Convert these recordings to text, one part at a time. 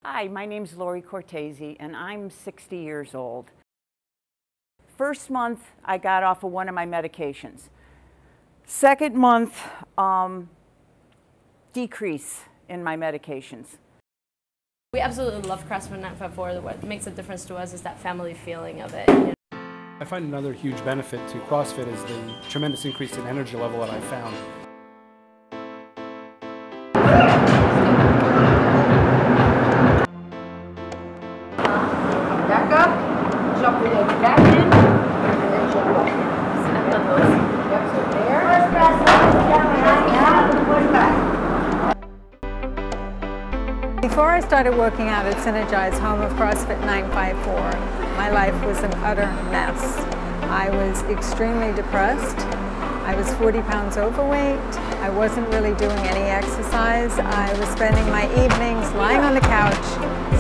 Hi, my name's Lori Cortese, and I'm 60 years old. First month, I got off of one of my medications. Second month, decrease in my medications. We absolutely love CrossFit954. What makes a difference to us is that family feeling of it. You know? I find another huge benefit to CrossFit is the tremendous increase in energy level that I found. Back up, jump your legs back in, and then jump up. Yep, so there. Before I started working out at Synergize, home of CrossFit954, my life was an utter mess. I was extremely depressed. I was 40 pounds overweight. I wasn't really doing any exercise. I was spending my evenings lying on the couch,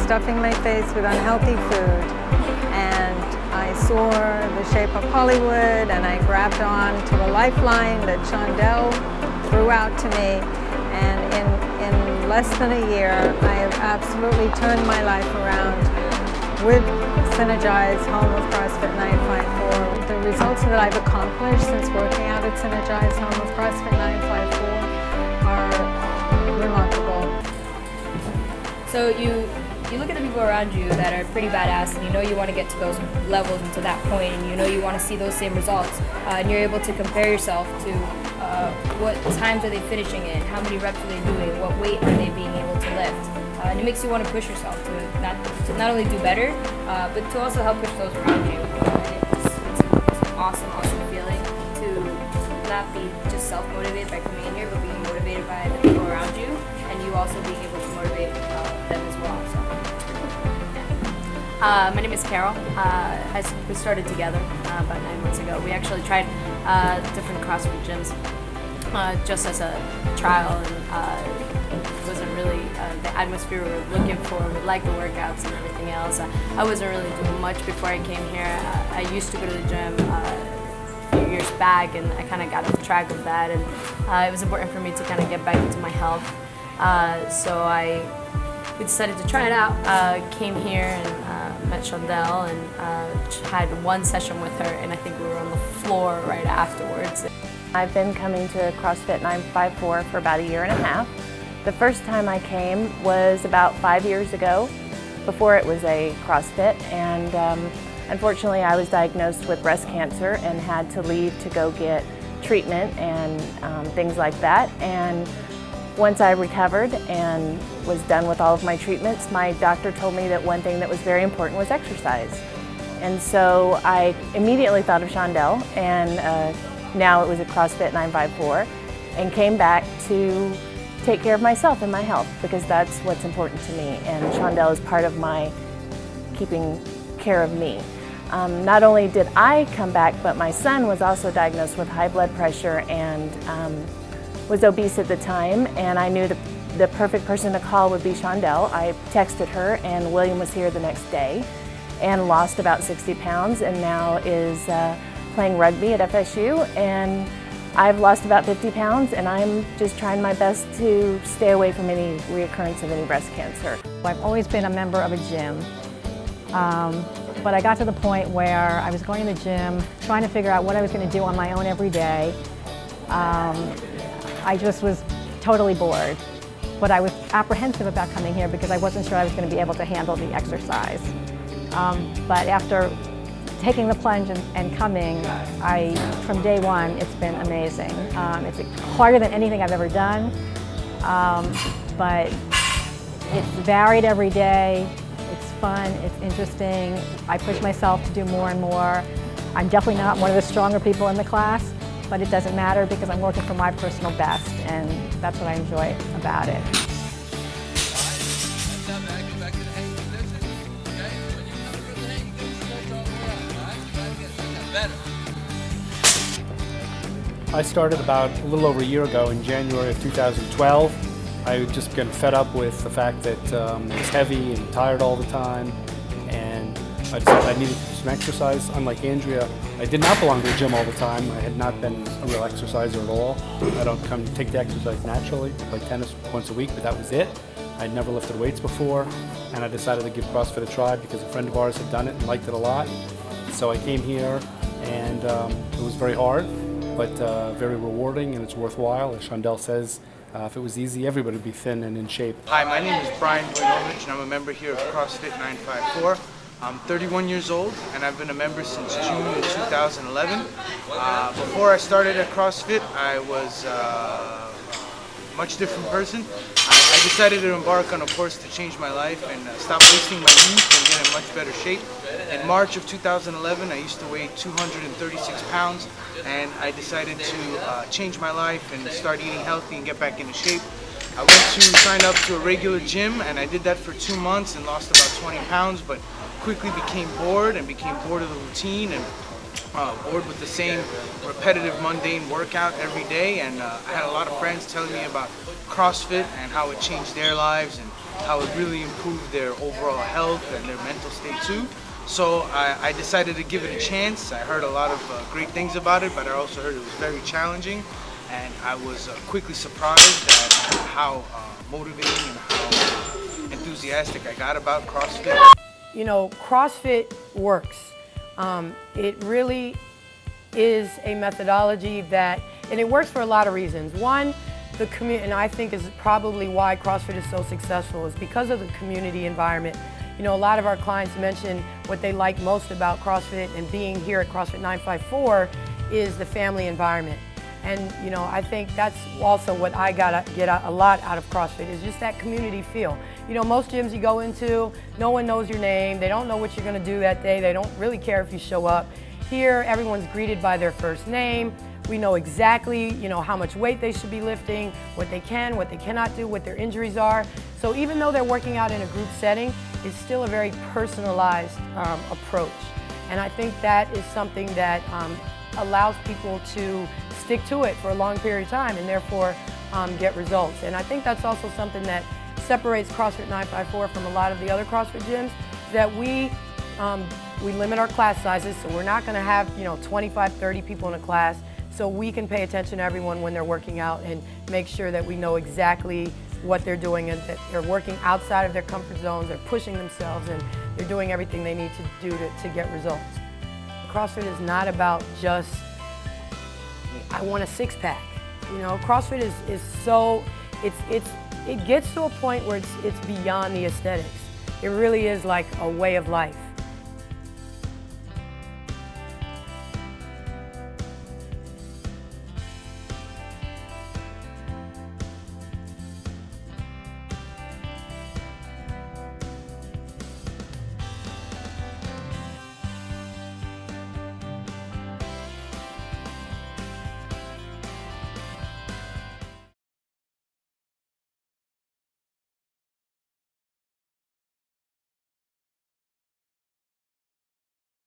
stuffing my face with unhealthy food. And I saw the shape of Hollywood, and I grabbed on to a lifeline that Shondell threw out to me. And in less than a year, I have absolutely turned my life around with Synergize, home of CrossFit954. The results that I've accomplished since working out at Synergize, home of CrossFit954, are remarkable. So you look at the people around you that are pretty badass, and you know you want to get to those levels and to that point, and you know you want to see those same results, and you're able to compare yourself to what times are they finishing in, how many reps are they doing, what weight are they being able to lift. And it makes you want to push yourself to not only do better, but to also help push those around you. It's an awesome feeling to not be just self-motivated by coming in here, but being motivated by the people around you, and you also being able to motivate them as well. So. My name is Carol. We started together about 9 months ago. We actually tried different CrossFit gyms just as a trial, and it wasn't really the atmosphere we were looking for. We liked the workouts and everything else. I wasn't really doing much before I came here. I used to go to the gym a few years back, and I kind of got off track of that, and it was important for me to kind of get back into my health. So we decided to try it out. Came here and met Shondell, and had one session with her, and I think we were on the floor right afterwards. I've been coming to CrossFit954 for about a year and a half. The first time I came was about 5 years ago, before it was a CrossFit, and unfortunately I was diagnosed with breast cancer and had to leave to go get treatment and things like that. And once I recovered and was done with all of my treatments, my doctor told me that one thing that was very important was exercise. And so I immediately thought of Shondell, and now it was at CrossFit954, and came back to take care of myself and my health, because that's what's important to me, and Shondell is part of my keeping care of me. Not only did I come back, but my son was also diagnosed with high blood pressure and was obese at the time, and I knew the perfect person to call would be Shondell. I texted her, and William was here the next day and lost about 60 pounds, and now is playing rugby at FSU, and I've lost about 50 pounds, and I'm just trying my best to stay away from any reoccurrence of any breast cancer. I've always been a member of a gym, but I got to the point where I was going to the gym, trying to figure out what I was going to do on my own every day. I just was totally bored, but I was apprehensive about coming here because I wasn't sure I was going to be able to handle the exercise. But after taking the plunge and coming, from day one, it's been amazing. It's harder than anything I've ever done, but it's varied every day. It's fun, it's interesting. I push myself to do more and more. I'm definitely not one of the stronger people in the class, but it doesn't matter because I'm working for my personal best, and that's what I enjoy about it. I started about a little over a year ago in January of 2012. I had just been fed up with the fact that it was heavy and tired all the time, and I decided I needed to do some exercise. Unlike Andrea, I did not belong to the gym all the time. I had not been a real exerciser at all. I don't come take the exercise naturally. I play tennis once a week, but that was it. I'd never lifted weights before, and I decided to give CrossFit a try because a friend of ours had done it and liked it a lot. So I came here, and it was very hard, but very rewarding, and it's worthwhile. As Chandel says, if it was easy, everybody would be thin and in shape. Hi, my name is Brian Boynovich, and I'm a member here of CrossFit954. I'm 31 years old, and I've been a member since June of 2011. Before I started at CrossFit, I was a much different person. I decided to embark on a course to change my life and stop wasting my youth and get in much better shape. In March of 2011, I used to weigh 236 pounds, and I decided to change my life and start eating healthy and get back into shape. I went to sign up to a regular gym, and I did that for 2 months and lost about 20 pounds, but quickly became bored of the routine and bored with the same repetitive, mundane workout every day. And I had a lot of friends telling me about CrossFit and how it changed their lives and how it really improved their overall health and their mental state too. So I decided to give it a chance. I heard a lot of great things about it, but I also heard it was very challenging. And I was quickly surprised at how motivating and how enthusiastic I got about CrossFit. You know, CrossFit works. It really is a methodology that, and it works for a lot of reasons. One, the community, and I think is probably why CrossFit is so successful, is because of the community environment. You know, a lot of our clients mention what they like most about CrossFit and being here at CrossFit954 is the family environment. And you know, I think that's also what I get a lot out of CrossFit, is just that community feel. You know, most gyms you go into, no one knows your name, they don't know what you're going to do that day, they don't really care if you show up. Here, everyone's greeted by their first name. We know exactly, you know, how much weight they should be lifting, what they can, what they cannot do, what their injuries are. So even though they're working out in a group setting, it's still a very personalized approach. And I think that is something that allows people to stick to it for a long period of time and therefore get results. And I think that's also something that separates CrossFit954 from a lot of the other CrossFit gyms, that we limit our class sizes, so we're not going to have, you know, 25, 30 people in a class, so we can pay attention to everyone when they're working out and make sure that we know exactly what they're doing and that they're working outside of their comfort zones, they're pushing themselves, and they're doing everything they need to do to get results. CrossFit is not about just, I want a six-pack. You know, CrossFit is so, it gets to a point where it's beyond the aesthetics. It really is like a way of life.